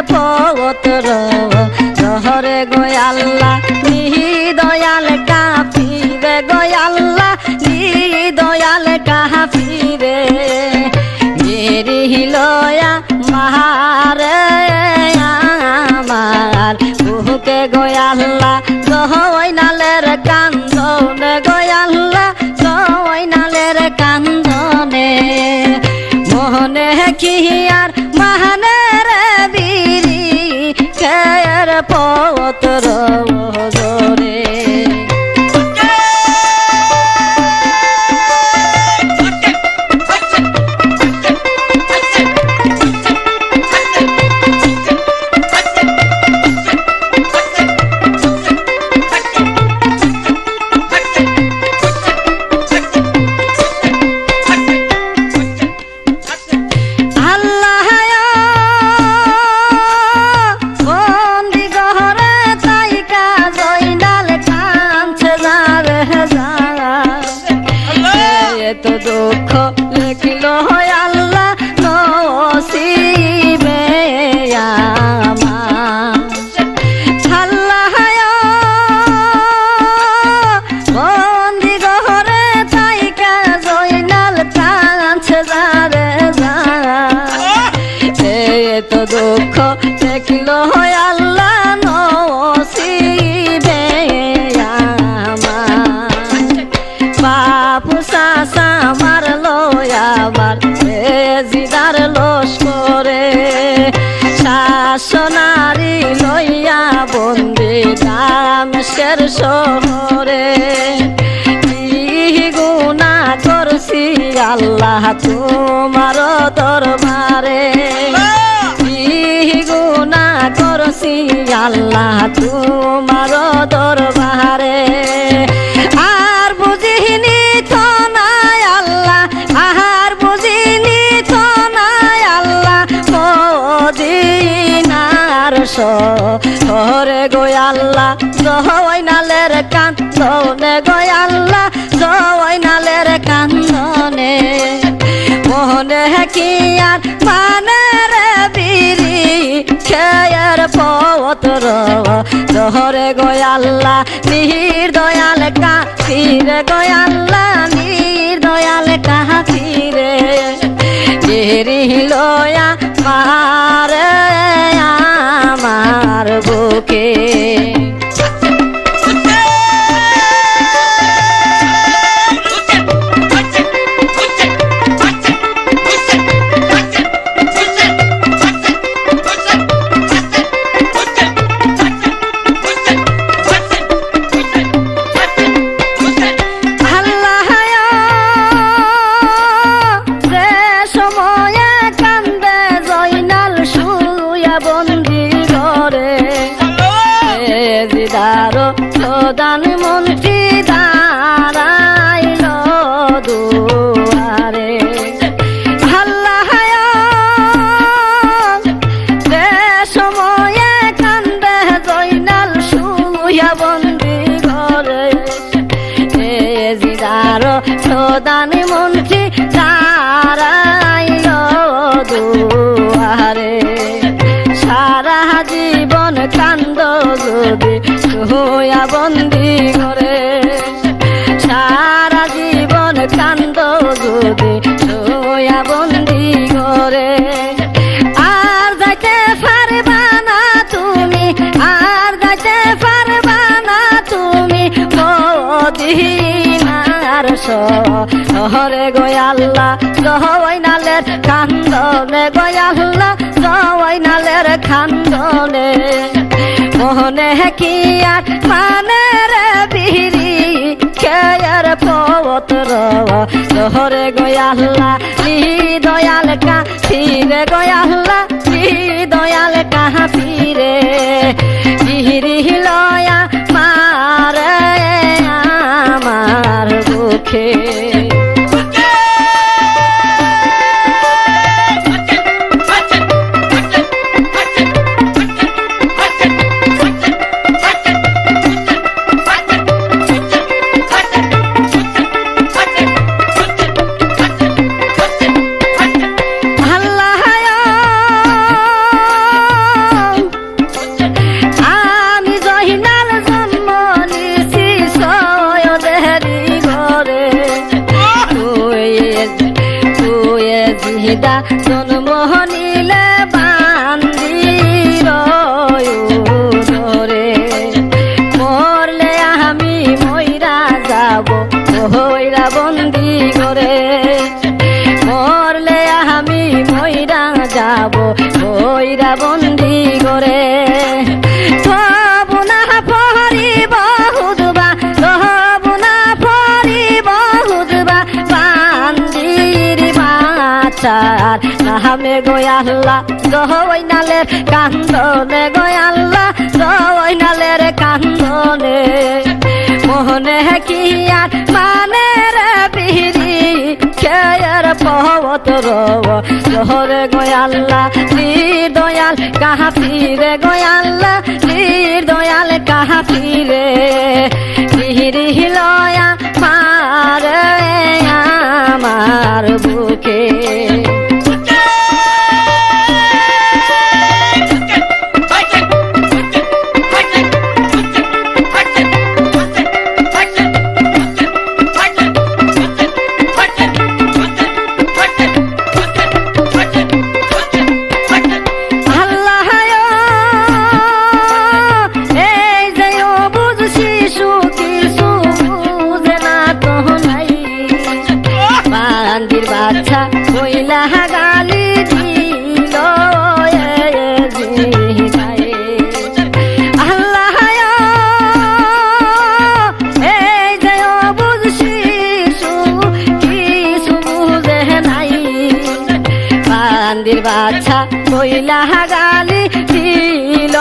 পৌত্র জহরে গোয়াল্লা Dayal কাফিরে গোয়াল্লা Dayal কাফিরে Mary হিলয়া মারে আমার বুকে গোয়াল্লা জহইনালের কান্দনে গোয়াল্লা জহইনালের কান্দনে মোহনে কি আর মাহানের বীরি কের পৌত্র জোরে তো দুঃখ লিখিল আল্লাহ নসিবে আমার আল্লাহ বন্দি ঘরে তাইকা জয়নাল কাঁদছে যারে যা তো দুঃখ লিখিল আল্লাহ নসিবে আমার বাপু চাচা মারলো আবার জিদার লস্করে শাসনারি লইয়া বন্দি দামেস্কের শহরে গুনাহ করছি আল্লাহ তোমার দরবারে গুনাহ করছি আল্লাহ তোমার দরবারে আর বুঝিনি তো নাই আল্লাহ আহার বুঝিনি তো নাই আল্লাহ মদিনার শহরে গোয়াল্লা জয়নালের কান্দনে গোয়াল্লা জয়নালের কান্দনে মোহনে কি আর মানের বীরি খেয়ের পৌত্র জহরে গোয়াল্লা দয়াল কাফিরে গোয়াল্লা দয়াল কাফিরে লয়া মারে আমার বুকে প্রধানমন্ত্রী দাঁড়াইল দুয়ারে আল্লাহ সময়ে কান্দে জয়নাল শুয়া বন্দি ঘরে জিদার প্রধানমন্ত্রী দাঁড়াইল দুয়ারে সারা জীবন কান্দ যদি হইয়া বন্দি ঘরে সারা জীবন কান্দ যদি হইয়া বন্দি ঘরে আর যাইতে পারবা না তুমি আর যাইতে পারবা না তুমি মদিনার শহরে গোয়াল্লা জয়নালের কান্দনে গোয়াল্লা জয়নালের কান্দনে মোহনে কি আর মানের বীরি খেয়ের পৌত্র জহরে গোয়াল্লা দয়াল কাফিরে গোয়াল্লা দয়াল কাফিরে লয়া মারে আমার বুকে করে তবু না পরিব হুদবা তবু না পরিব হুদবা বান্দির বাচার নামে গয়াল্লা জয়নালের কান্দনে গয়াল্লা জয়নালের কান্দনে মোহনে কি আর মানে রে বিহিরি খেয়ার পবত রব জহরে গয়াল্লা দয়াল কাহাফিরে গয়াল্লা দয়াল কাহাফিরে বিহিরি লয়া মারে আমার বুকে বাচ্চা কইলা গালি দিল আল্লাহ এই যে অবুঝ শিশু কিছু বুঝে নাই বান্দির বাচ্চা কইলা গালি দিল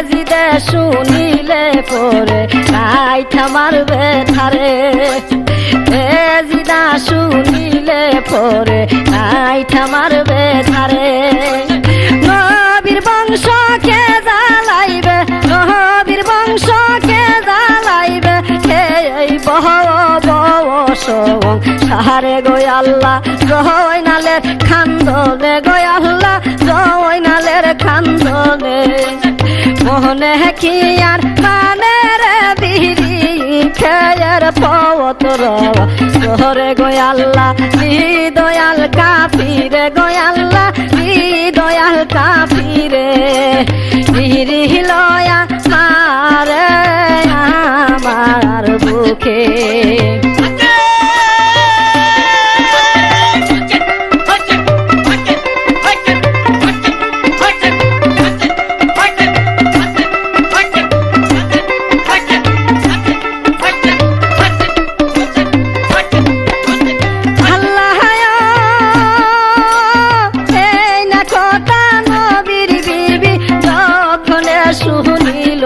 জিদে শুনিলে পরে কাইঠা মারবে ধারে জিদা শুনিলে পরে কাইঠা মারবে ধারে নবীর বংশকে জ্বালাইবে নবীর বংশকে জ্বালাইবে এই বহ সাহারে গয়াল্লা জয়নালের খান্দনে গয়াল্লা জয়নালের খান্দনে মোহনে কি আর মানে রে বিহিরি খেয়ার পবত রব জহরে গয়াল্লা দয়াল কাফিরে গয়াল্লা দয়াল কাফিরে বিহিরি লয়া মারে আমার বুকে শুনিল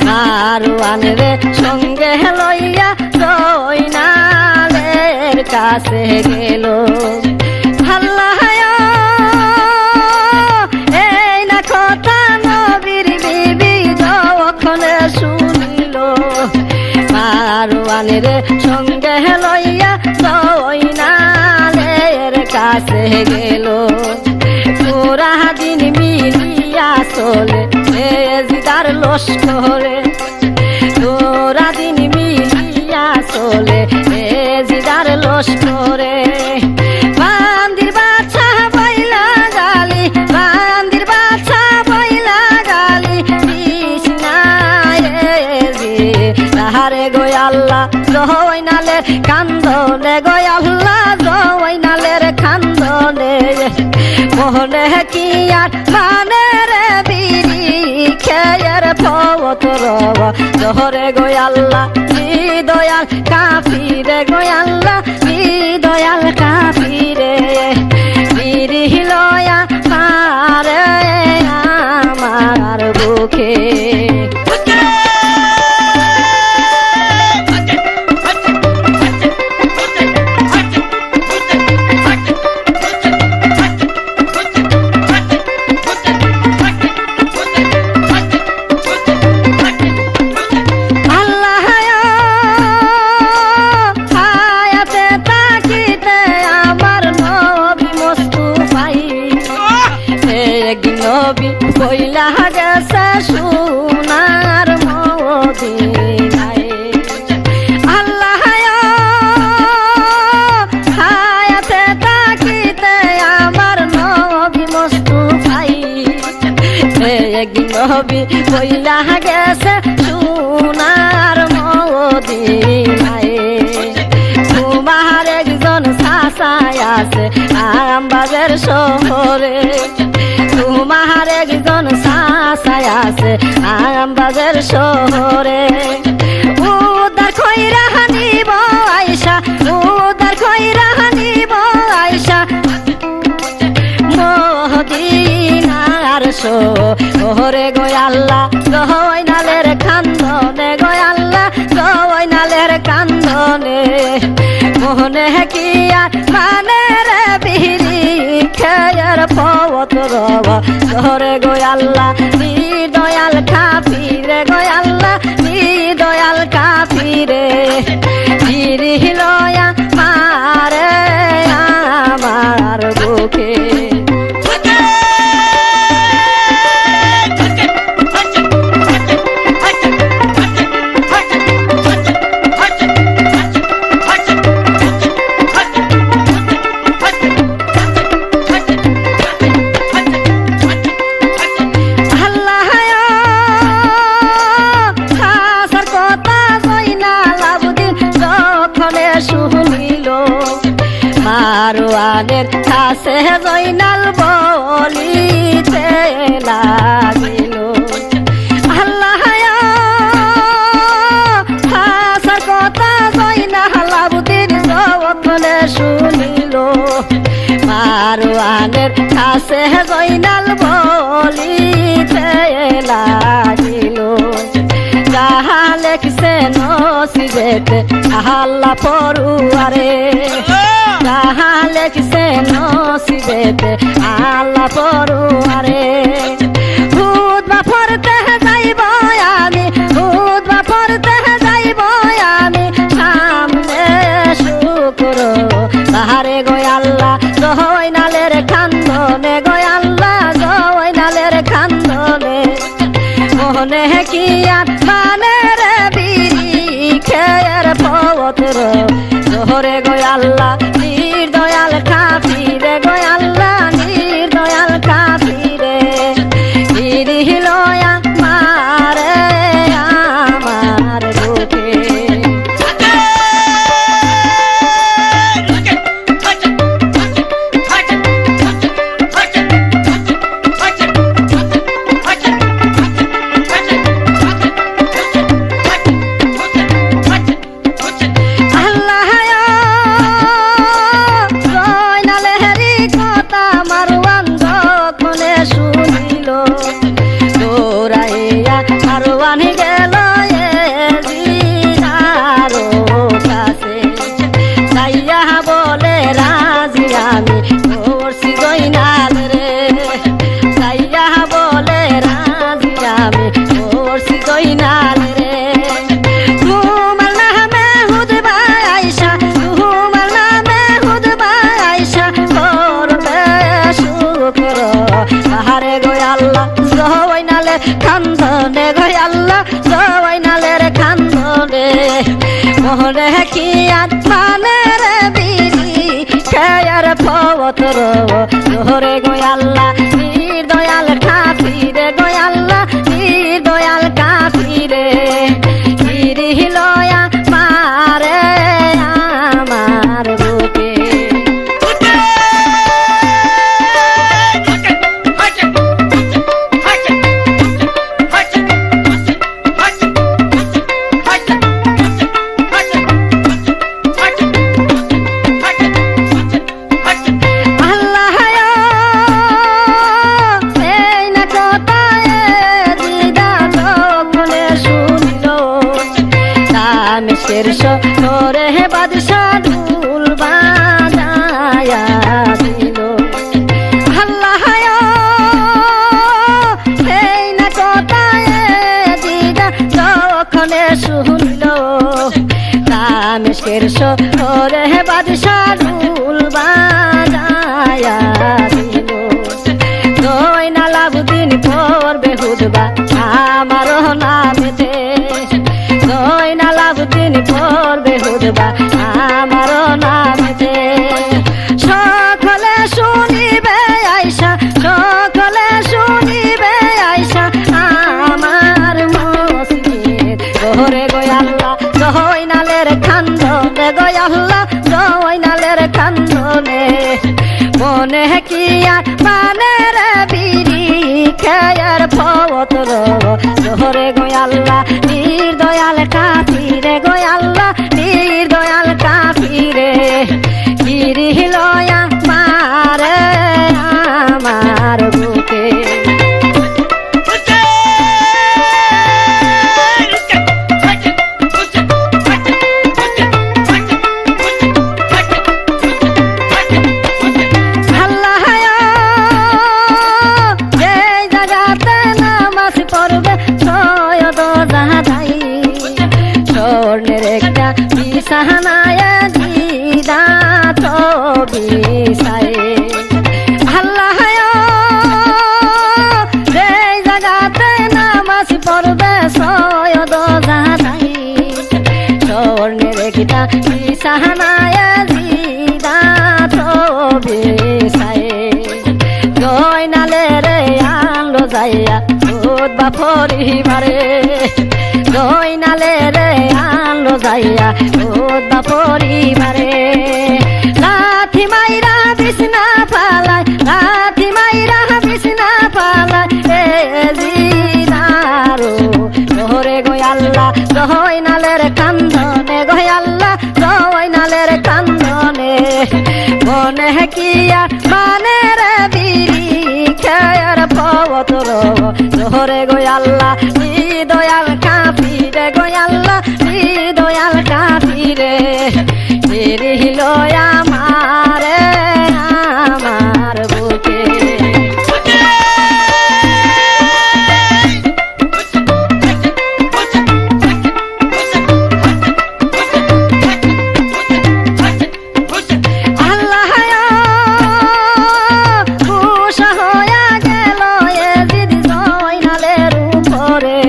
মারওয়ানরে সঙ্গে লইয়া জয়নালের কাছে গেল আল্লাহ এই না কথা নবীর বিবি যখন শুনিল মারওয়ানরে সঙ্গে লইয়া জয়নালের কাছে গেল পুরা দিন মিলিয়া চলে জিদার লস্করে তোরা দিন মিলিয়া চলে জিদার লস্করে বান্দির বাচ্চা বইলা গালি বান্দির বাচ্চা বইলা গালি কৃষ্ণায় তাহারে গয়াল্লা জয়নালের কান্দনে গয়াল্লা জয়নালের কান্দনে মোহনে কি আর মানে রে বিরি খেয়ার পবত রব জহরে গয়াল্লা দয়াল কাফিরে গয়াল্লা দয়াল কাফিরে বিরি লয়া মারে আমার বুকে কইলা গেছে সোনার মদিনায় আল্লাহ হায়াতে তাকিতে আমার নবী মুস্তাফাই একদিন নবী কইলা গেছে সোনার মদিনায় তোমার একজন চাচা আছে আমবাগের শহরে তোমার একজন সাসায় আছে আমবাগের শহরে উদার খৈরা নিব আইসা উদার খৈরা নিব আইসা মদিনার শহরে গো আল্লাহ গয়নালের কান্দনে গো আল্লাহ গয়নালের কান্দনে মোহনে কিয়া মানে রে বিহিরি খেয়ার পবত রব ঘরে গো আল্লাহ নি দয়াল কাফিরে গো আল্লাহ নি দয়াল কাফিরে হিরি লয়া মারে আমার বুকে মারওয়ানের কাছে জয়নাল বলিতে লাগিল আল্লাহ হাসার কথা জয়নাল আবুদ্দিন যখন শুনিল মারওয়ানের কাছে জয়নাল বলিতে লাগিল যাহা লেখছে নসিবেতে আল্লাহ পড়ুয়ারে যাহা লেখছে নসিবেতে আল্লাহ পড়ুয়ারে খুতবা পড়তে যাইব আমি খুতবা পড়তে যাইব আমি সামনে শুক্র তাহারে গো আল্লাহ জয়নালের কান্দনে গো আল্লাহ জয়নালের কান্দনে মোহনে কিয়া মানে রে বিরি খেয়ার পবতর জোহরে গো আল্লাহ নির্দয়াল কাফিরে গো আল্লাহ নির্দয়াল কাফিরে হিরি লয়া মারে আমার বুকে কান্দনে গো আল্লাহ জয়নালের কান্দনে মোহরে কিয়া মানে রে বিরি খেয়ার পবতর জোহরে গো আল্লাহ নির্দয়াল কাফিরে গো আল্লাহ নির্দয়াল কাফিরে হিরি লয়া মারে আমার বুকে তোরে বাদশাহ ঢুল বাজায়া দিল আল্লাহ এই না কথায় দিদা যখন শুনল রামেশের তোরে বাদশাহ ঢুল বাজায়া দিল জয়নাল আবুদ্দিন পড়বে হুদবা আমারও নামেতে জয়নাল আবুদ্দিন পড়বে হুদবা আমারও নামেতে সকলে শুনিবে আইসা সকলে শুনিবে আইসা আমার মসজিদ ঘরে গো আল্লাহ জয়নালের কান্দনে গো কি আর মানে রে বিড়ি খেয়ার পত্র জোহরে গো আল্লাহ নির্দয়াল কাফিরে গো আল্লাহ নির্দয়াল কাফিরে গিরি লয়া মারে আমার বুকে সাহানায় দিদা তো বিসায়ে আল্লাহ রে জাগাতে নামাজ পড়বে সয়দ জাহাই স্বর্ণের একটা সাহানায় দিদা তো বিসায়ে গয়নালে রে আনলো যাইয়া ভূত বা পরিবারে গয়নালে রে আনলো যাইয়া ওদা পরিবারে লাথি মাইরা বিছনা পালায় লাথি মাইরা বিছনা পালায় এ জিনারো জোহরে গো আল্লাহ গয়নালের কান্দনে গো আল্লাহ গয়নালের কান্দনে মনে কি আর মানে রে বিড়ি খেয়ার পত্র জোহরে গো আল্লাহ দয়াল কাফিরে গো আল্লাহ দয়াল কাফিরে রহিল আমারে আমার বুকে আল্লাহ খুশা হইয়া গেল এ দিদি জয়নালের উপরে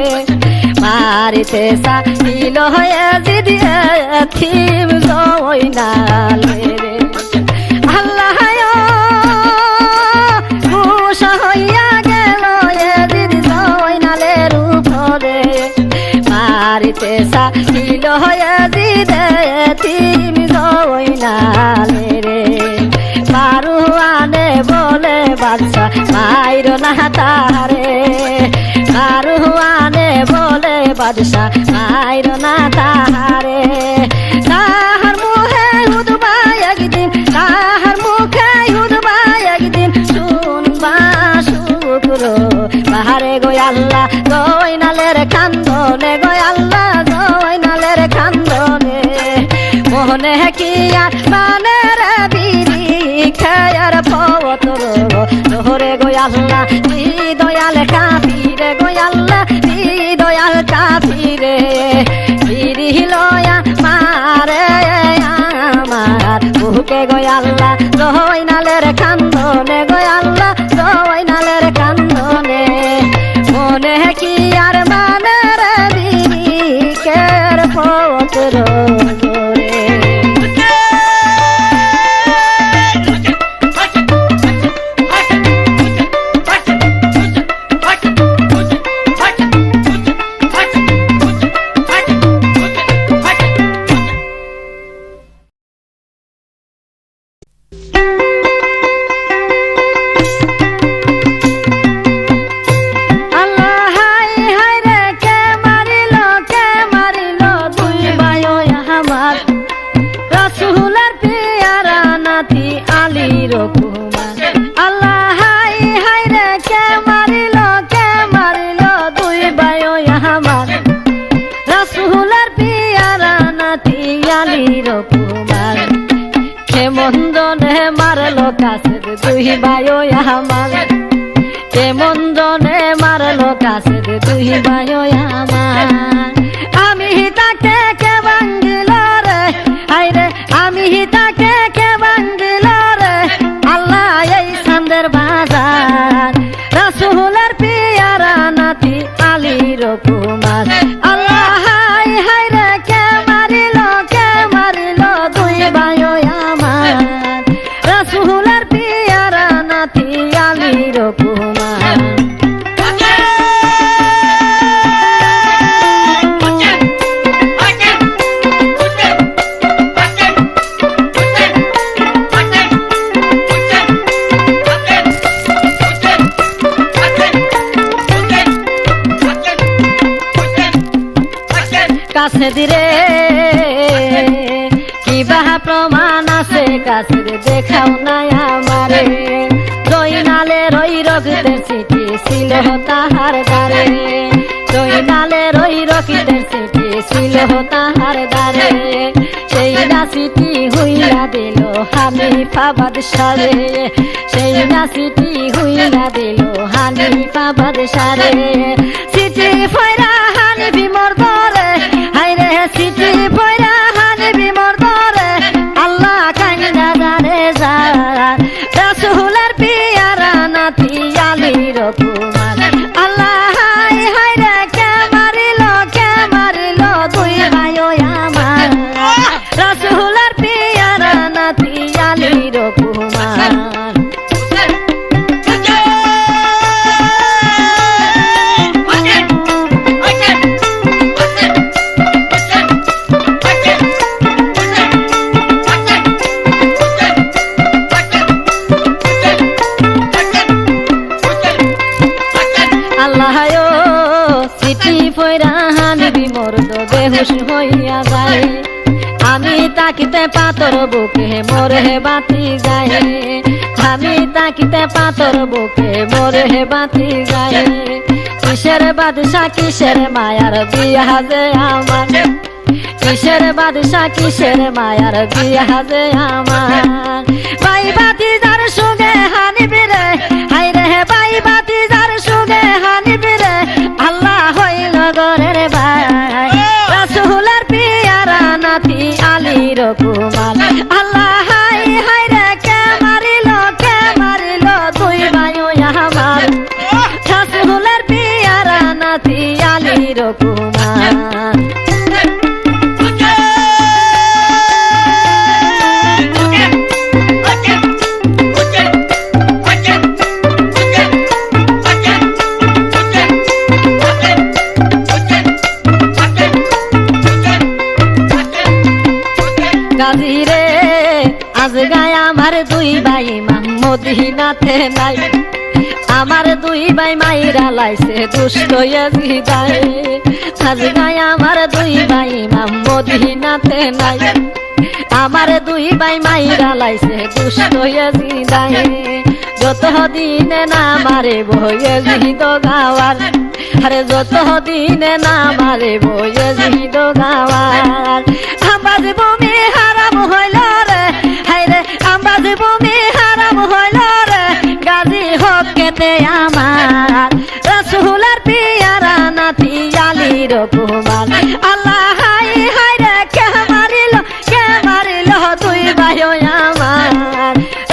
মারিতে সাইল হয়ে দিদি থিম জয়নালে রে আল্লাহ খুশা হইয়া গেল এ দিদি জয়নালের উপরে মারিতে সাইল হয়ে দিদি থিম জয়নালে রে মারুয়ানে বলে বাদশা মাইর না তারে মারুয়ানে বলে বাদশা মাইর না তাহারে তাহার মুখে হুদবা একদিন তাহার মুখে হুদবা একদিন শুনবা শুক্র বাহারে গো আল্লাহ গয়নালের কান্দনে গো আল্লাহ গয়নালের কান্দনে মোহনে কি আর মানে রে বিড়ি খেয়ার পত্র জোহরে গো আল্লাহ দয়াল কাফিরে গো আল্লাহ দয়াল কাফিরে বিড়ি লয়া মারে আমার বুকে গো আল্লাহ গয়নালের কান্দনে গো আল্লাহ গয়নালের কান্দনে মনে কি আর মানে রে বিড়ি খেয়ার পত্র কাছে দুই বায়ো আমার কেমন জনে মারলো কাছে দুই বায়ো আমার আমি তাকে কে ভাঙ্গিল রে হায়রে আমি তাকে কে ভাঙ্গিল রে আল্লাহ এই সান্দের বাজার রাসূলের পিয়ারা নাতি আলীর কুমার আল্লাহ হায়রে কে মারিল দুই বায়ো আমার রাসূলের পিয়ারা নাতি আলীর কুমার কাছে দিরে কি বাহা প্রমাণ আছে কাছে দেখাও নাই আমারে জয়নালের ওই রক্তের চিঠি ছিল তাহার দ্বারে জয়নালের ওই রক্তের চিঠি ছিল তাহার দ্বারে সেই না চিঠি হইয়া দিল হানিফা বাদশারে সেই না চিঠি হইয়া দিল হানিফা বাদশারে চিঠি ফয়রা হানিফি মোর দরে হায়রে চিঠি ফয়রা হানিফি মোর দরে আল্লাহ কাইনা জানে যার রাসূলের পিয়ারা নাতি আলীর কুমার আল্লাহ হায় হায়রে কে মারিল দুই ভাই আমার রাসূলের পিয়ারা নাতি আলীর কুমার বেহুশ হইয়া যায় আমি তাকিতে পাতর বুকে মোরে বাতি যায় আমি তাকিতে পাতর বুকে মোরে বাতি যায় কিসের বাদশা কিসের মায়ার বিয়া যে আমার কিসের বাদশা কিসের মায়ার বিয়া যে আমার বাই বাতি যার সুগে হানিবি রে হাই রে বাই বাতি যার সুগে হানিবি রে আল্লাহ হইল গরের ভাই রাসূলের পিয়ারা নাতি আলীর কুমার আল্লাহ হাই হাই রে কে মারিল দুই ভাই আমার রাসূলের পিয়ারা নাতি আলীর কুমার গাজীরে আজ গায় আমার দুই ভাই মদিনাতে নাই আমার দুই ভাই মাইরা লাইছে দুষ্ট ইয়াজিদায় আজ গায় আমার দুই ভাই মদিনাতে নাই আমার দুই ভাই মাইরা লাইছে দুষ্ট ইয়াজিদায় যত দিনে না মারে বয়েজিদ গাওয়ার আরে যত দিনে না মারে বয়েজিদ গাওয়ার আমার ভূমি হারাম হইল রে হায়রে আমার ভূমি হারাম হইল রে গাজী হোক কেতে আমার রাসূলের পিয়ারা নাতি আলীর কুমার আল্লাহ হাই হায়রে কে মারিল দুই ভাই আমার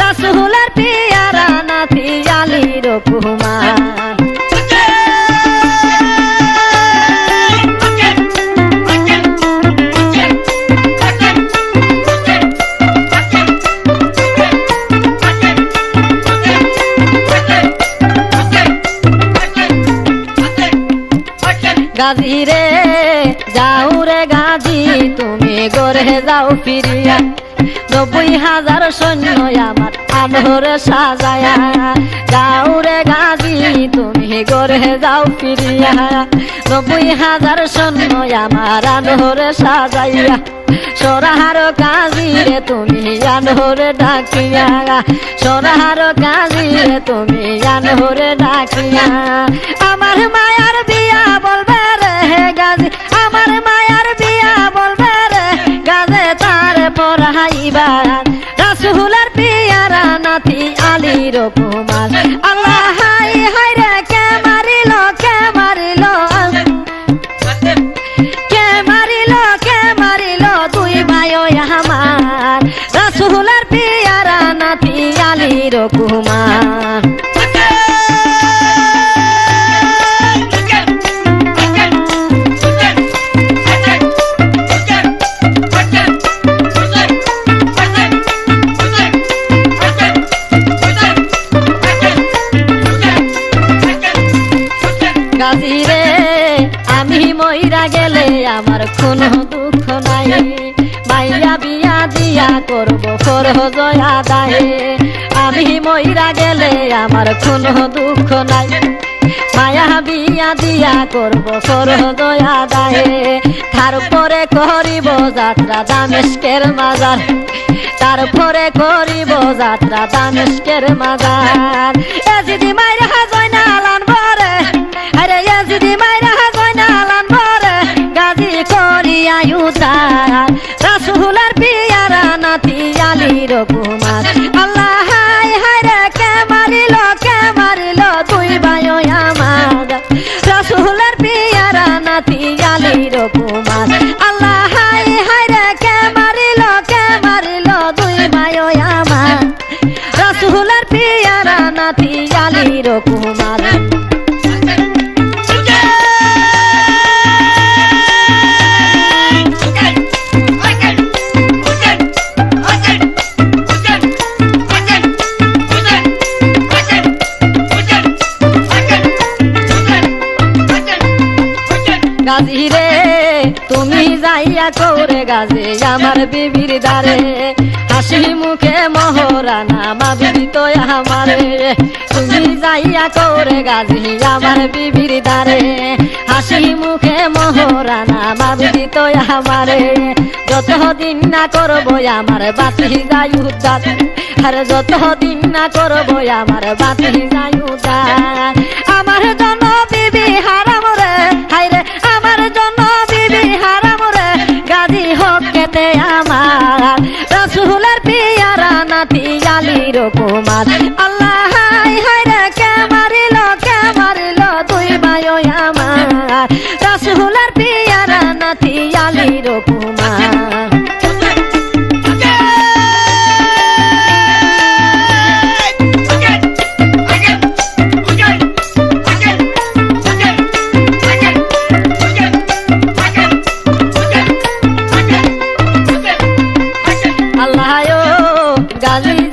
রাসূলের পিয়ারা নাতি আলীর কুমার গাজী রে যাও রে গাজী তুমি গড়ে যাও ফিরিয়া 90,000 সৈন্য আমার আনহরে সাজায়া যাও রে গাজী তুমি গড়ে যাও ফিরিয়া 90,000 সৈন্য আমার আনহরে সাজাইয়া সোরাহার গাজী রে তুমি আনহরে ডাকিয়া সোরাহার গাজী রে তুমি আনহরে ডাকিয়া আমার মায়ার বিয়া বলবে রে গাজী আমার মায়ার বিয়া বলবে রে গাজে তার পড়াইবা রাসূলের পিয়ারা নাতি আলীর কুমার আল্লাহ হাই হাই রে কে মারিল দুই ভাই আমার রাসূলের পিয়ারা নাতি আলীর কুমার গাজী রে আমি মইরা গেলে আমার কোনো দুঃখ নাই মাইয়া বিয়া দিয়া করব ফরজ আদায় আমি মইরা গেলে আমার কোনো দুঃখ নাই মায়া বিয়া দিয়া করব ফরজ আদায় তারপরে করিব যাত্রা দামেস্কের মাজার তারপরে করিব যাত্রা দামেস্কের মাজার এজিদি মাইরা জয়নাল আনবরে আরে এজিদি মাইরা জয়নাল আনবরে গাজী করিয়া উদ্ধার রাসূলের পিয়ারা নাতি আলীর কুমার আল্লাহ হায় হায় রে কে মারিল দুই ভাই আমার রাসূলের পিয়ারা নাতি আলীর কুমার আল্লাহ হায় হায় রে কে মারিল দুই ভাই আমার রাসূলের পিয়ারা নাতি আলীর কুমার গাজী রে তুমি যাইয়া কৌরে গাজী আমার বিবির দ্বারে হাসি মুখে মহরানা মা বিবি তো আমারে তুমি যাইয়া কৌরে গাজী আমার বিবির দ্বারে হাসি মুখে মহরানা মা বিবি তো আমারে যতদিন না করবো আমার বাতি যাই উদ্ধার আর যতদিন না করবো আমার বাতি যাই উদ্ধার আমার জন্য বিবি হারাম রে হায় রে আমার জন্য বিবি হারাম রে গাজী হোক কেতে আমার রাসূলের পিয়ারা নাতি আলীর কুমার আল্লাহ হায় হায় রে কে মারিল দুই ভাই আমার রাসূলের পিয়ারা নাতি আলীর কুমার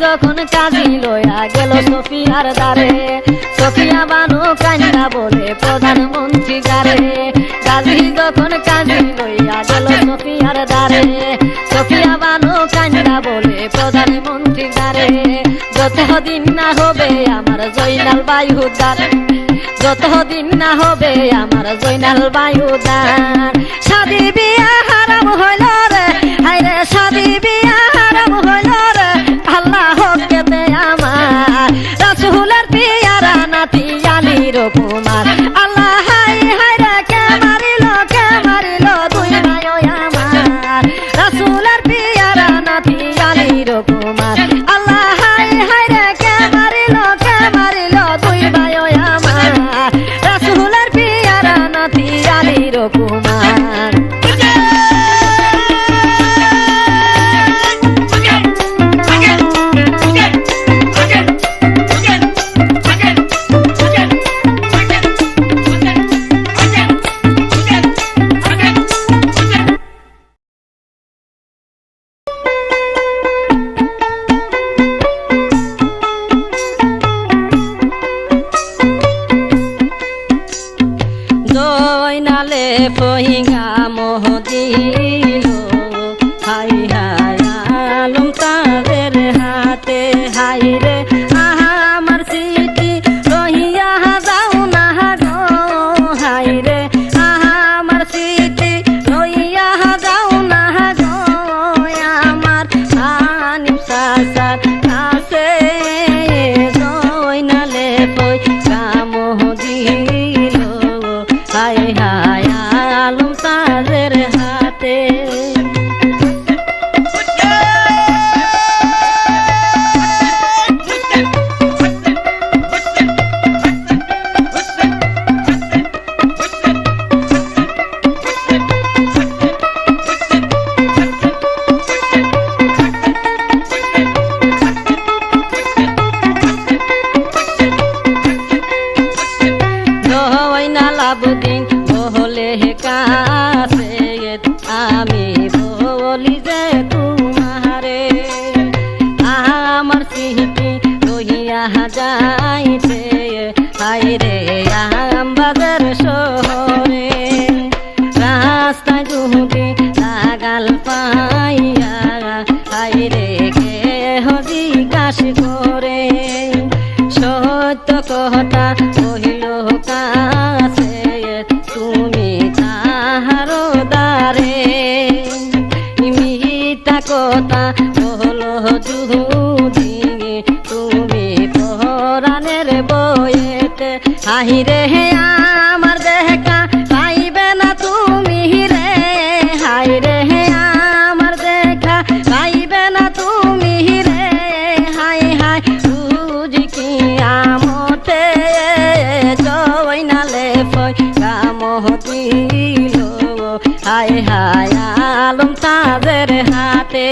যখন কাজী লইয়া গেল সফিয়ার দ্বারে সফিয়া বানু কান্না বলে প্রধানমন্ত্রী গারে গাজী যখন কাজী লইয়া গেল সফিয়ার দ্বারে সফিয়া বানু কান্না বলে প্রধানমন্ত্রী গারে যতদিন না হবে আমার জয়নাল ভাই উদ্ধার যতদিন না হবে আমার জয়নাল ভাই উদ্ধার শাদী বিয়া হারাম হইল রে হায় রে শাদী বিয়া হারাম হইল রে আল্লাহ কেতে আমার রাসূলের পিয়ারা নাতি আলীর কুমার আল্লাহ হায় হায় রে কে মারিল দুই ভাই আমার রাসূলের পিয়ারা নাতি আলীর কুমার আল্লাহ হায় হায় রে কে মারিল দুই ভাই আমার রাসূলের পিয়ারা নাতি আলীর কুমার জয়নালে ফহিঙ্গা মোহ দিল হাই হাই আলম তাদের হাতে হাই রে আমার স্মৃতি রহিয়া যাও না গো হাই রে আমার স্মৃতি রহিয়া যাও না গো আমার আনিম সাসার কাছে জয়নালে ফহিঙ্গা মোহ দিল হায় হায় আলম তাদের হাতে আবদিন বহলে কাছে আমি বলি যে তোমারে আমার স্মৃতি রহিয়া যাইতে হায় রে আমবাজার শহরে রাস্তায় যদি লাগাল পাইয়া হায় রে কেহ জিজ্ঞাস করে সত্য কথা কহিল কাছে মনের বইয়েতে হাইরে আমার দেখা পাইবে না তুমি রে হাইরে আমার দেখা পাইবে না তুমি রে হাই হাই বুঝি কি আমতে জয় নালে ফই কাম দিল হায় হায় আলম তাদের হাতে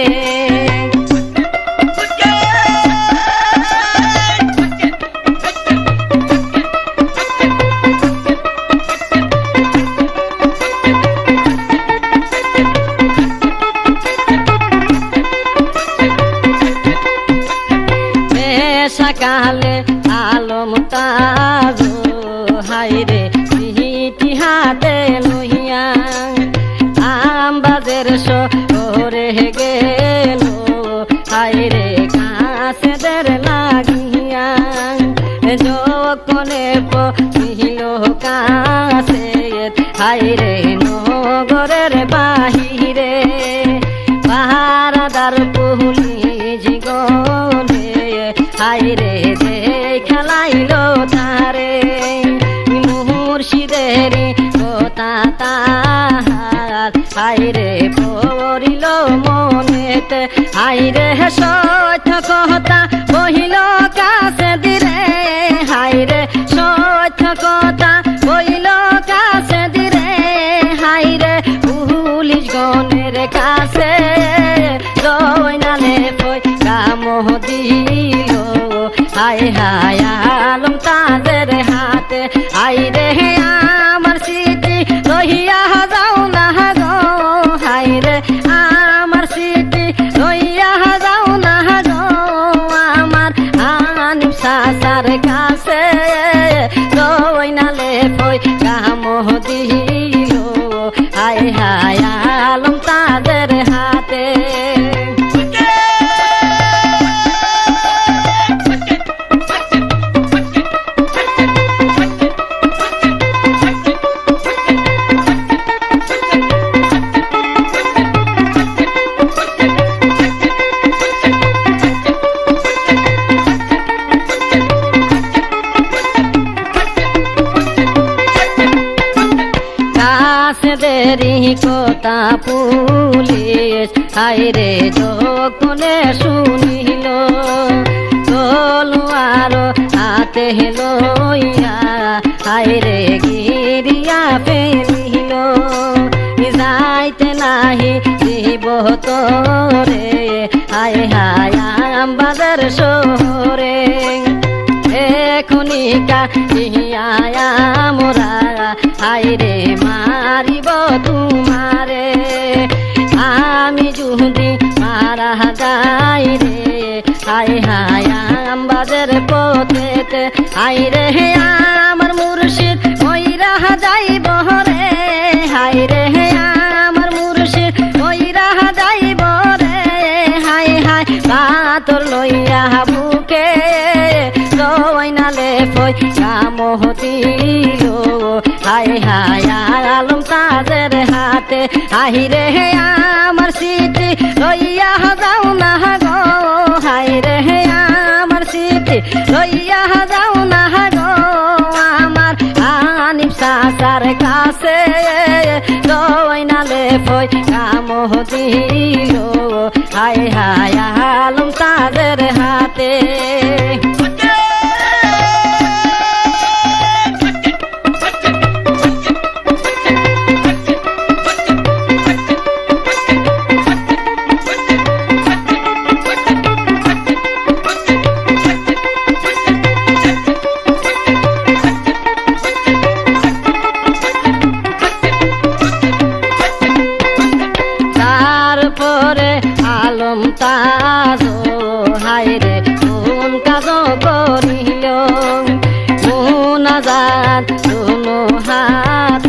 সকালে আলম তাজ হাইরে চিঠি হাতে লইয়া আমবাজের শহরে গেল হাইরে কাছেদের লাগিয়া যখনে পহিল কাছে হাইরে নগরের বাহিরে পাহারাদার পুলিশ গলে হাইরে যে খেলাইলো তারে মুর্শিদের কথা তাহার হাইরে পড়িল মনেতে হাইরে সত্য কথা বহিল কাছে দিরে হাইরে সত্য কথা বহিল কাছে দিরে হাইরে পুলিশ গণের কাছে জয়নালে কই কাম দিল হায় হায় আলম তাদের হাতে হাইরে আমার স্মৃতি লইয়া যাও না গো হাইরে আমার স্মৃতি লইয়া যাও না গো আমার আনিম সাসার কাছে জয়নালে কই কাম দিল হায় হায় আলম তাদের হাতে দেরি কথা পুলিশ হাইরে যখনে শুনিল তলোয়ার হাতে লইয়া হাইরে গিরিয়া ফেলিল যাইতে নাহি জীব তোরে হায় হায় আমবাজার শহরে এখনিকা ইয়া মোরা হাইরে মারিব তোমারে আমি যদি মারা যাই রে হায় হায় আমবাজার পথেতে হাইরে আমার মুর্শিদ ওইরা যাইব রে হাইরে আমার মুর্শিদ ওইরা যাইব রে হায় হায় পাথর লইয়া বুকে জয়নালে ফই কাম দিল হায় হায় আলম তাদের হাতে হাইরে আমার স্মৃতি লইয়া যাও না গো হাইরে আমার স্মৃতি লইয়া যাও না গো আমার আনিম সাসার কাছে জয়নালে ফই কাম দিল হায় হায় আলম তাদের হাতে তারপরে আলম তাজ হাইরে কোন কাজ করিল মোনাজাত দুনো হাত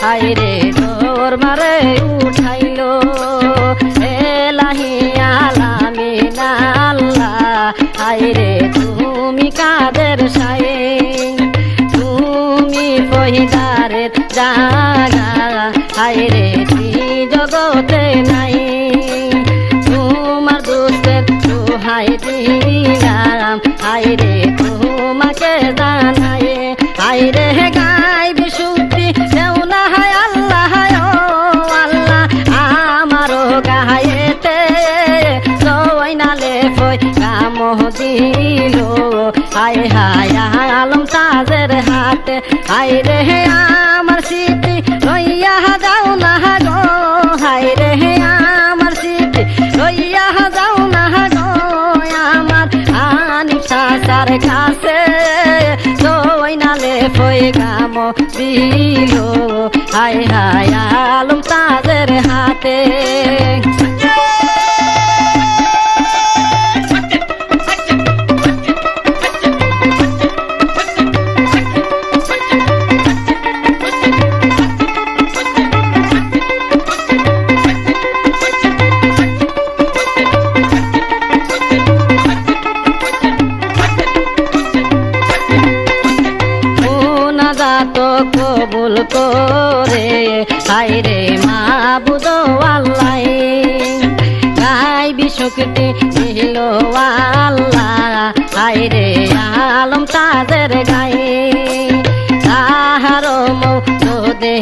হাইরে দরবারে উঠাইল এলাহি আলামিন আল্লাহ হাইরে তুমি কাদের সায়ে তুমি পহিদারের জাগা হাইরে জগতে নাই তোমার দোষের দোহাই দিলাম হাইরে তোমাকে জানাই হাইরে গাইবি শুদ্ধি দেও না হায় আল্লাহ ও আল্লাহ আমারও গায়েতে জয়নালে ফই কাম দিল হায় হায় আলম তাজের হাতে হাইরে আমার স্মৃতি লইয়া যাও না গো হাইরে আমার স্মৃতি লইয়া যাও না গো আমার আনিফ চাচার কাছে জয়নালে ফই কাম দিল হায় হায় আলম তাজের হাতে তো কবুল করে হাইরে মাবুদ আল্লাহ গাইবি শুকতি দিল আল্লাহ হাইরে আলম তাজের গায়ে তাহার মৌদে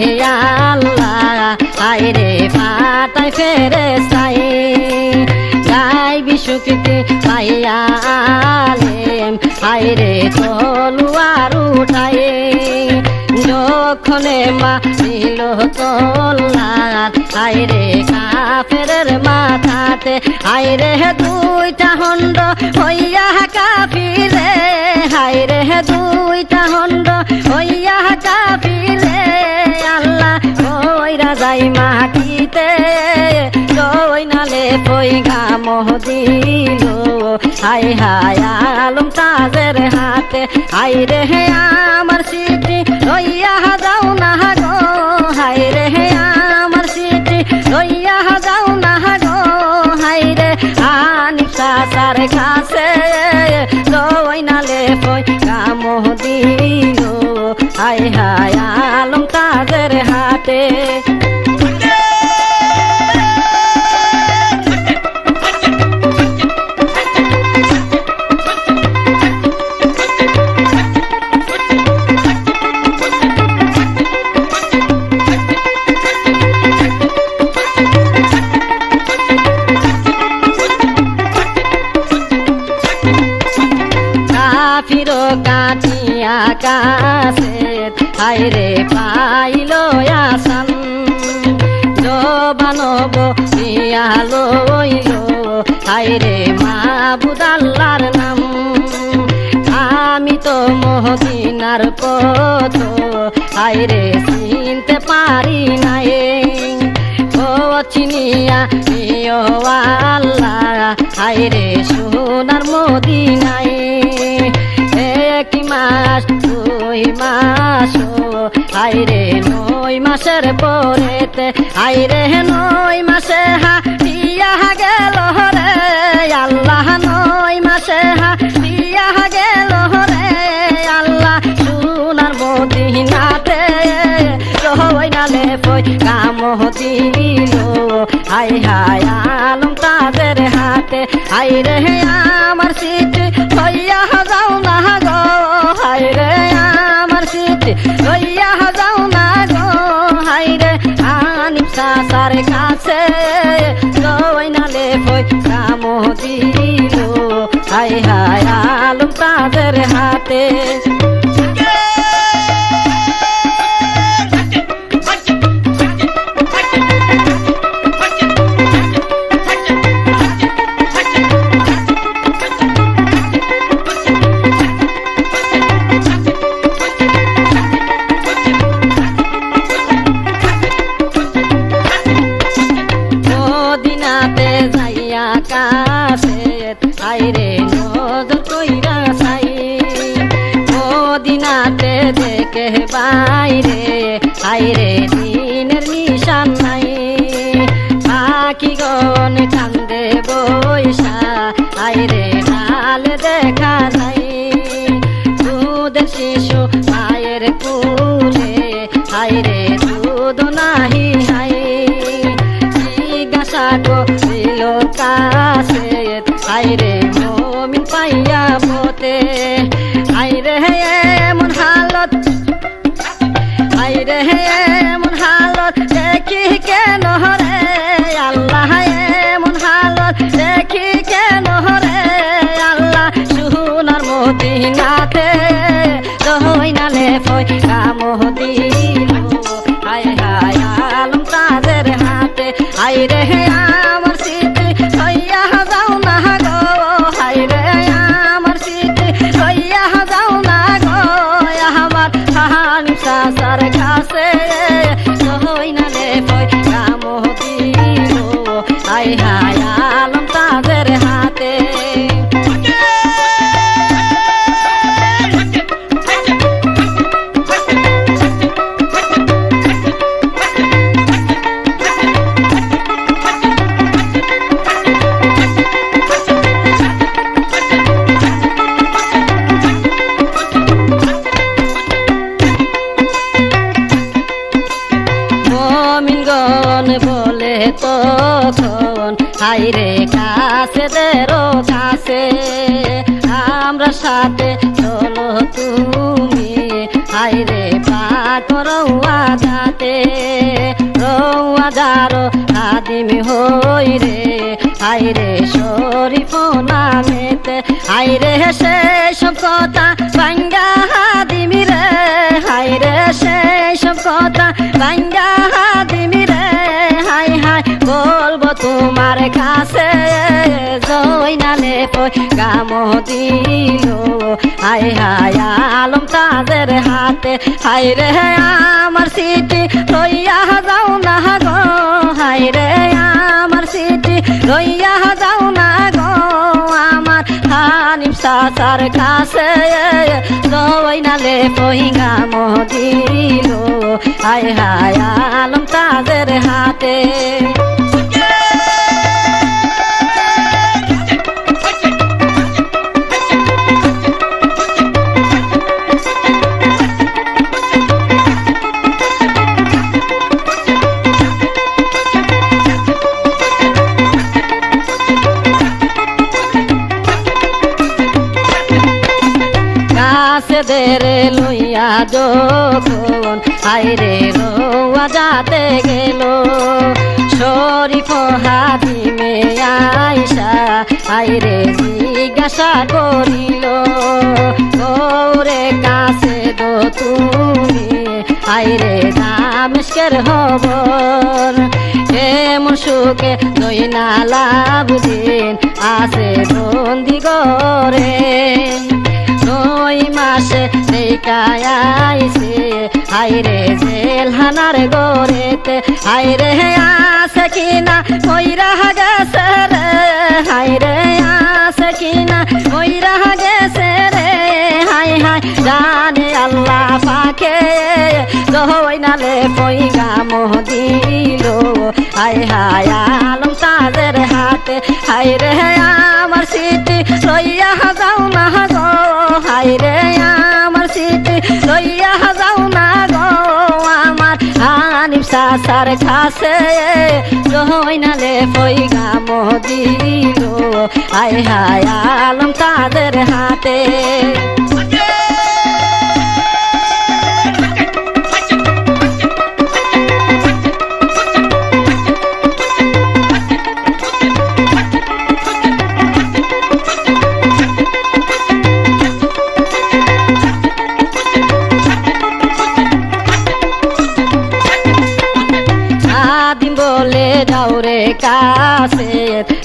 আল্লাহ হাইরে পাতায় ফেরে চাই গাইবি শুকতি পাইয়া আলেম হাইরে তলুয়ার উঠায়ে যখনে মারিল তোল্লার হাইরে কাফেরের মাথাতে হাইরে দুইটা হন্ড হইয়া কাফিরে হাইরে দুইটা হন্ড হইয়া কাফিরে আল্লাহ কইরা যাই মাটিতে জয়নালে ফই গাম দিল হায় হায় আলম তাজের হাতে হাইরে আমার স্মৃতি লইয়া যাও না গো হাইরে আমার স্মৃতি লইয়া যাও না গো হাইরে আনিফ চাচার কাছে জয়নালে ফই কাম দিল হায় হায় আলম তাজের হাতে ফিরো কাটিয়া কাছে হাইরে পাইল আসান জবানব ইয়া লইল হাইরে মাবুদ আল্লাহর নাম আমি তো মদিনার পথ হাইরে চিনতে পারি নাই ও চিনিয়া ইয়ো আল্লাহ হাইরে সোনার মদিনায় এক মাস দুই মাস হাইরে 9 মাসের পরেতে হাইরে 9 মাসে হাটিয়া গেল রে আল্লাহ 9 মাসে হাটিয়া গেল রে আল্লাহ সোনার মদিনাতে জয়নালে ফই কাম দিল হায় হায় আলম তাজের হাতে হাইরে আমার স্মৃতি লইয়া যাও না গো হাইরে আমার স্মৃতি লইয়া যাও না গো হাইরে আনিফ চাচার কাছে জয়নালে ফই কাম দিল হায় হায় আলম তাজের হাতে মদিনাতে যাইয়া কাছে হাইরে নজর কইরা চাই মদিনাতে দেখে বাইরে হাইরে দিনের নিশান নাই পাখিগণ কান্দে বৈশা হাইরে ডাল দেখা নাই দুধের শিশু মায়ের কুলে হাইরে দুধ নাহি হাই জিজ্ঞাসা করিল কাছে হাইরে এমন হালত, হাইরে এমন হালত দেখি কেন রে আল্লাহ, এমন হালত দেখি কেন রে আল্লাহ, সোনার মদিনাতে দইনালে পয়সা মদিল, হায় হায় আলম তাদের হাতে, হাইরে আমার স্মৃতি লইয়া যাও না গো, হাইরে আমার স্মৃতি লইয়া যাও না গো, আমার হানি সাসার কাছে দইনালে পয়সা মদিল, হায় হায় আলম তাদের হাতে। বলে তখন হাইরে কাছে দেরো কাছে আমরা সাথে চলো তুমি, হাইরে পাক রৌয়া যাতে রৌয়া যারো আদিমি হই রে, হাইরে শরীফ নামেতে, হাইরে সেই সব কথা বাঙ্গা দিমি রে, হাইরে সেই সব কথা বাঙ্গা দিমি রে, হাই হাই বলবো তোমার কাছে জয়নালে পয়সা মদিল, হাই হাই আলম তাদের হাতে, হাইরে আমার স্মৃতি লইয়া যাও না গো, হাইরে আমার স্মৃতি লইয়া যাও না গো, আমার হানিফ সাসার কাছে জয়নালে পয়সা মদিল, হাই হাই আলম তাদের হাতে। দেরে লইয়া যখন হাইরে রৌয়া যাতে গেল, শরীফ হাদিমে আইসা হাইরে জিজ্ঞাসা করিল, গৌরে কাছে গো তুমি হাইরে দামেস্কের খবর, এমন সুখে জয়নাল আবেদিন আছে বন্দি গরে, 9 মাসে দেখাইছে হাইরে জেলখানার গড়েতে, হাইরে আছে কিনা মইরা গেছে রে, হাইরে আছে কিনা মইরা গেছে রে, হাই হাই জানে আল্লাহ পাকে জয়নালে পয়সা মদিল, হাই হাই আলম তাদের হাতে, হাইরে আমার স্মৃতি লইয়া যাও না গো, হাইরে আমার স্মৃতি লইয়া যাও না গো, আমার হানিফ সাসার কাছে জয়নালে পয়সা মদিল, হাই হাই আলম তাদের হাতে। বলে যাওরে কাছে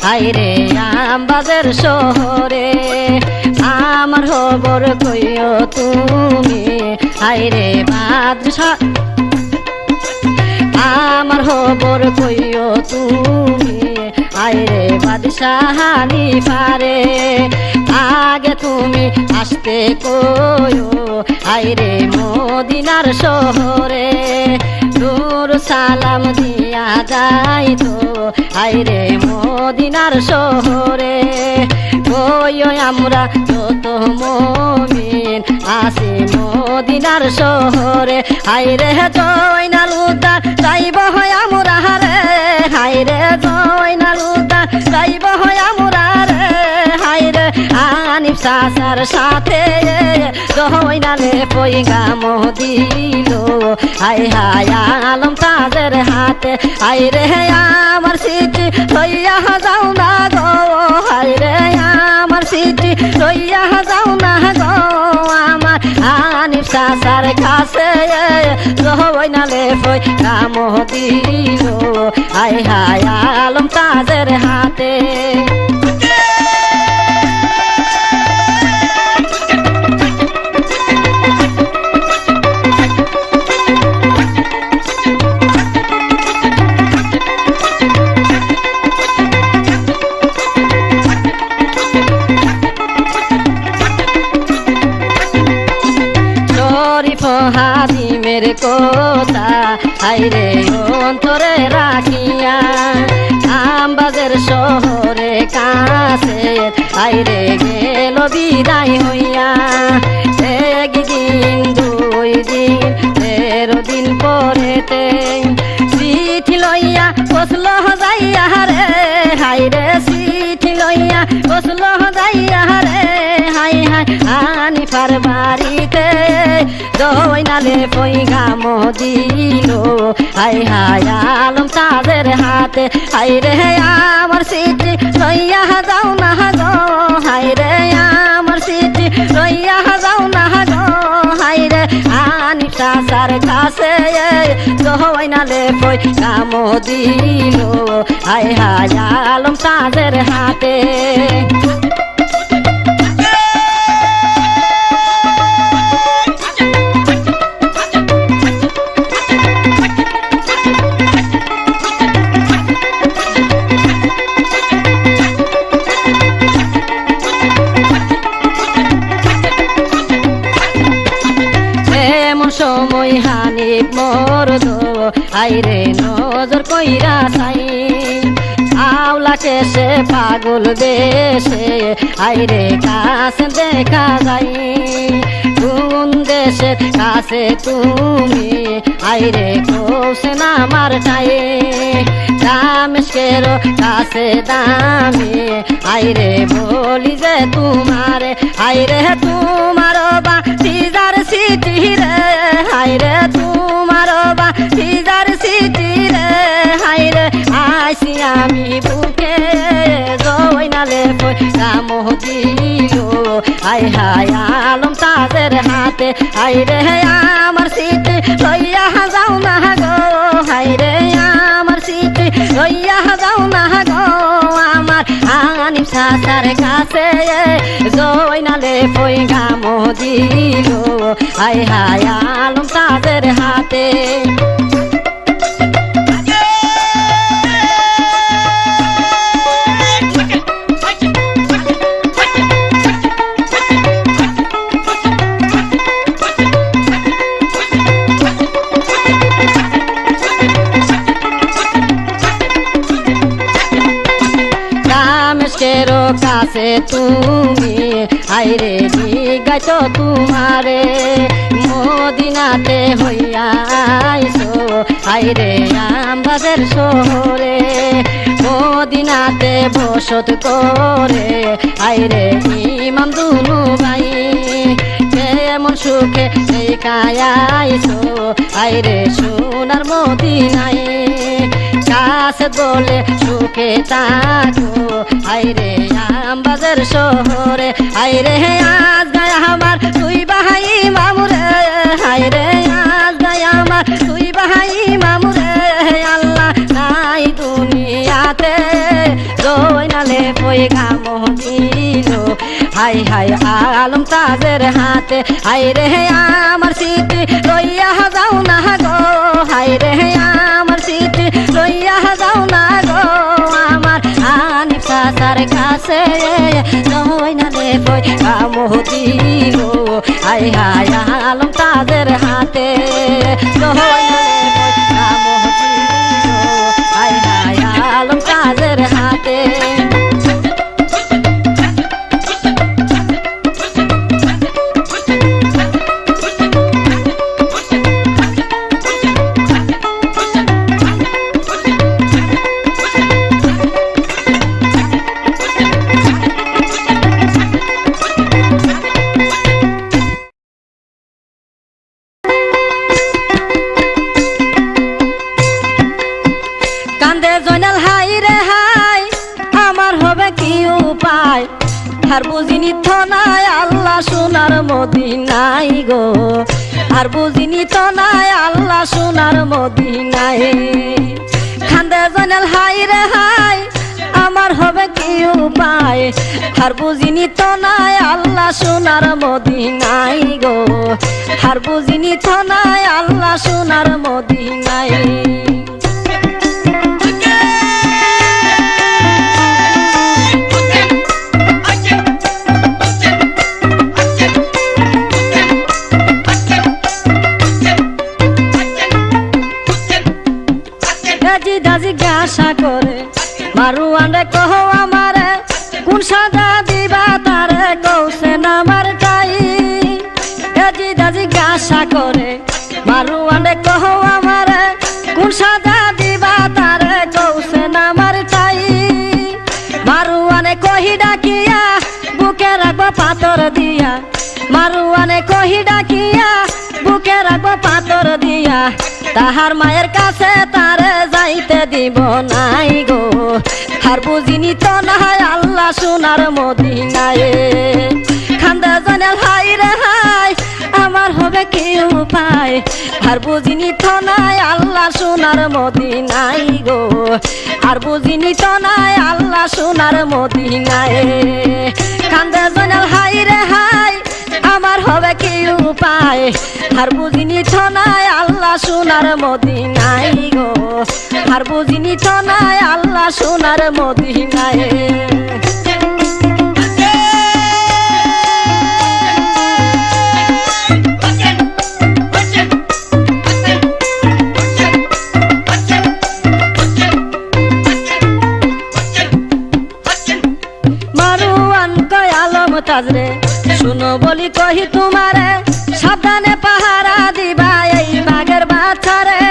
হাইরে আমবাজার শহরে, আমার খবর কইও তুমি হাইরে বাদশা, আমার খবর কইও তুমি হাইরে বাদশাহানি পারে, আগে তুমি আসতে কইও হাইরে মদিনার শহরে, দূর সালাম দিয়া যাইতো হাইরে মদিনার শহরে, কইও আমরা যত মুমিন আসি মদিনার শহরে, হাইরে জয়নাল উদ্দার যাইব হয় আমরা রে, হাইরে জয়নাল উদ্দার যাইব হয় আমরা রে, হাইরে আনিফ চাচার সাথে জয়নালে পয়গা দিল হায় হায় আলম তাজের হাতে হায় রে আমার সিটি লইয়া যাও না গো হায় রে আমার সিটি লইয়া যাও না গো আমার আনিফ চাচার কাছে জয়নালে পয়গা দিল হায় হায় আলম তাজের হাতে হাদিমের কথা হাইরে অন্তরে রাখিয়া আমবাজের শহরে কাছে হাইরে গেল বিদায় হইয়া একদিন দুই দিন 13 দিন পরেতে চিঠি লইয়া বসল যাইয়া রে হাইরে চিঠি লইয়া বসল যাইয়া রে হাই হাই আনিফার বাড়িতে জয়নালে পয়গা দিল হাই হাই আলম তাজের হাতে হাই রে আমার সিটি লইয়া যাও না গো হাই রে আমার সিটি লইয়া যাও না গো হাই রে আনিফ চাচার কাছে জয়নালে পয়গা দিল হাই হাই আলম তাজের হাতে সময় হানিফ মরদ আইরে নজর কইরা চাই আওলাকে সে পাগল দেশে আইরে কাছে দেখা যায় কোন দেশের কাছে তুমি আইরে কোসেন আমার ঠাই দামেস্কের কাছে দামি আইরে বলি যে তোমারে আইরে তোমার বা সিজার সিটি রে হাইরে তোমার বা সিজার সিটি রে হাইরে আইসি আমি বুকে জয়নালে পয়গা দিল হায় হায় আলম তাজের হাতে হাইরে আমার সিটি লইয়া যাও না গো হাইরে আমার সিটি লইয়া যাও না গো আমার আনিফ চাচার কাছে জয়নালে পয়গা দিল হায় হায় আলম তাজের হাতে কাছে তুমি আইরে জিগাইছো তোমারে মদিনাতে হইয়া আইছো আইরে আমবাদের শহরে মদিনাতে বসত করে আইরে ইমাম দুনু ভাই কেমন সুখে আইছো আইরে সোনার মদিনায় কাছে বলে সুখে থাকো আইরে আমবাজার শহরে আইরে আজ গায় আমার তুই বাহাই মামুরে আইরে আজ গায় আমার তুই বাহাই মামুরে আল্লাহ নাই দুনিয়াতে জয়নালে পয়গা দিল হাই হাই আলম তাজের হাতে আইরে আমার সিটি লইয়া যাও না গো হাইরে আমার সিটি লইয়া যাও না গো আমার আনিফ চাচার কাছে জয়নালে পয়গা দিল হাই হাই আলম তাজের হাতে জয়নালে পয়গা দিল হাই হাই আলম তাজের হাতে উপায় আর বুঝিনি তো নাই আল্লাহ সোনার মদিনায় গো আর বুঝিনি তো নাই আল্লাহ সোনার মদিনায় খান্দে জয়নাল হাই রে হাই আমার হবে কি উপায় আর বুঝিনি তো নাই আল্লাহ সোনার মদিনায় গো আর বুঝিনি তো নাই আল্লাহ সোনার মদিনায় জিজ্ঞাসা করে মারুয়ান রে কহ আমারে কোন সাজা দিবা তারে কৌছে নামার টাই জিজ্ঞাসা করে মারুয়ান রে কহ আমারে কোন সাজা দিবা তারে কৌছে নামার টাই মারুয়ানে কহি ডাকিয়া বুকে রাখবো পাথর দিয়া মারুয়ানে কহি ডাকিয়া বুকে রাখবো পাথর দিয়া তাহার মায়ের কাছে তারে যাইতে দিব নাই গো আর বুঝিনি তো নাই আল্লাহ সোনার মদিনায় খান্দে জয়নাল হাই রে হাই আমার হবে কি উপায় আর বুঝিনি তো নাই আল্লাহ সোনার মদিনায় গো আর বুঝিনি তো নাই আল্লাহ সোনার মদিনায় খান্দে জয়নাল হাই রে হাই আমার হবে কি উপায় আর বুঝিনি তো নাই আল্লাহ সোনার মদিনায় গো আর বুঝিনি তো নাই আল্লাহ সোনার মদিনায় মারুয়ান কয় আলম তাজরে শুনো বলি কহি তোমারে সাবধানে পাহারা দিবা এই বাঘের বাচ্চারে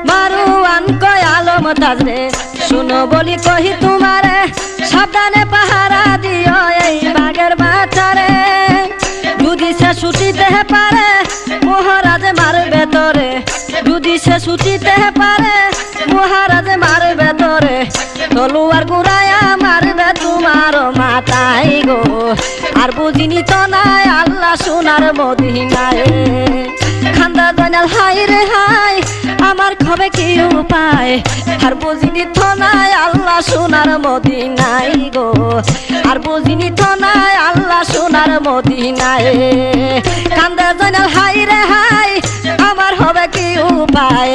মারুয়ান কয় আলম তাজরে শুনো বলি কহি তোমারে সাবধানে পাহারা দিও এই বাঘের বাচ্চারে যদি সে ছুটিতে পারে মহারাজে মারবে তোরে যদি সে ছুটিতে পারে মহারাজে মারবে তোরে তলুয়ার গুড়ায়া মারবে তোমার মাথায় গো আর বুঝিনি তো নাই আল্লাহ সোনার মদিনায় খান্দা জয়নাল হাই রে হাই আমার হবে কি উপায় আর বুঝিনি তো নাই আল্লাহ সোনার মদিনায় গো আর বুঝিনি তো নাই আল্লাহ সোনার মদিনায় খান্দা জয়নাল হাই রে হাই আমার হবে কি উপায়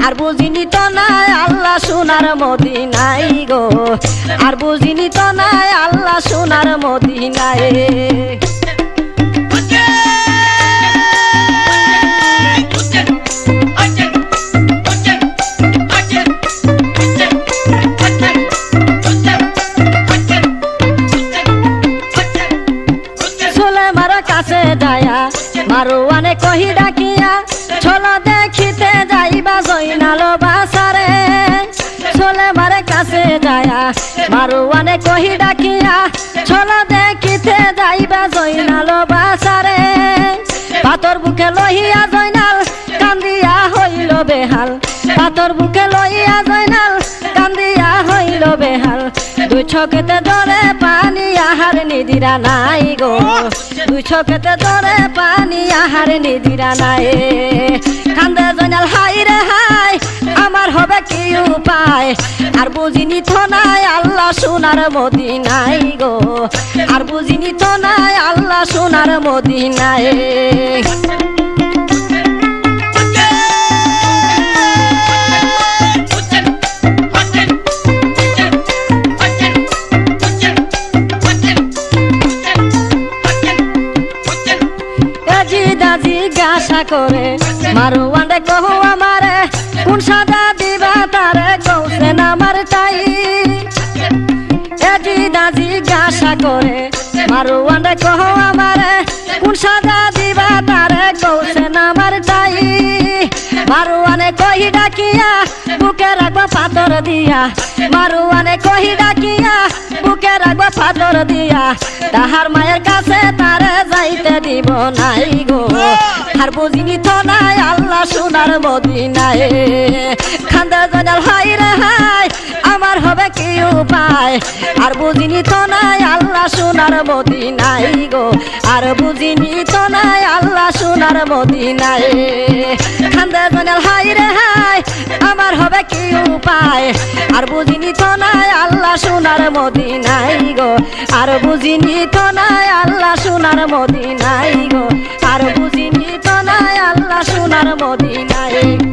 আর বুঝিনি তো নাই আল্লাহ সোনার মদিনায় গো আর বুঝিনি তো নাই আল্লাহ সোনার মদিনায় মারুয়ানে কহি ডাকিয়া চলো দেখিতে যাইবা জয়নাল বাসারে চলে মারে কাছে যায়া মারুয়ানে কহি ডাকিয়া চলো দেখিতে যাইবা জয়নাল বাসারে পাথর বুকে লইয়া জয়নাল কান্দিয়া হইল বেহাল পাথর বুকে লইয়া জয়নাল কান্দিয়া হইল বেহাল দুই চোখেতে ধরে পানি আহার নিদিরা নাই গো দুই চোখেতে ধরে পানি আহার নিদিরা নাই কান্দে জয়নাল হাই রে হাই আমার হবে কি উপায় আর বুঝিনি তো নাই আল্লাহ সোনার মদিনায় গো আর বুঝিনি তো নাই আল্লাহ সোনার মদিনায় জিজ্ঞাসা করে মারুয়ান রে কহ আমারে কোন সাজা দিবা তারে কৌছে নামার টাই জিজ্ঞাসা করে মারুয়ান রে কহ আমারে কোন সাজা দিবা তারে কৌছে নামার টাই মারুয়ানে কহি ডাকিয়া বুকে রাখবো পাথর দিয়া মারুয়ানে কহি ডাকিয়া বুকে রাখবো পাথর দিয়া তাহার মায়ের কাছে তারে যাইতে দিব নাই গো আর বুঝিনি তো নাই আল্লাহ সোনার মদিনায় খান্দা জয়নাল হাই রে হাই আমার হবে কি উপায় আর বুঝিনি তো নাই আল্লাহ সোনার মদিনায় গো আর বুঝিনি তো নাই আল্লাহ সোনার মদিনায় খান্দে জানাল হাই রে হাই আমার হবে কি উপায় আর বুঝিনি তো নাই আল্লাহ সোনার মদিনায় গো আর বুঝিনি তো নাই আল্লাহ সোনার মদিনায় গো আর বুঝিনি তো নাই আল্লাহ সোনার মদিনায়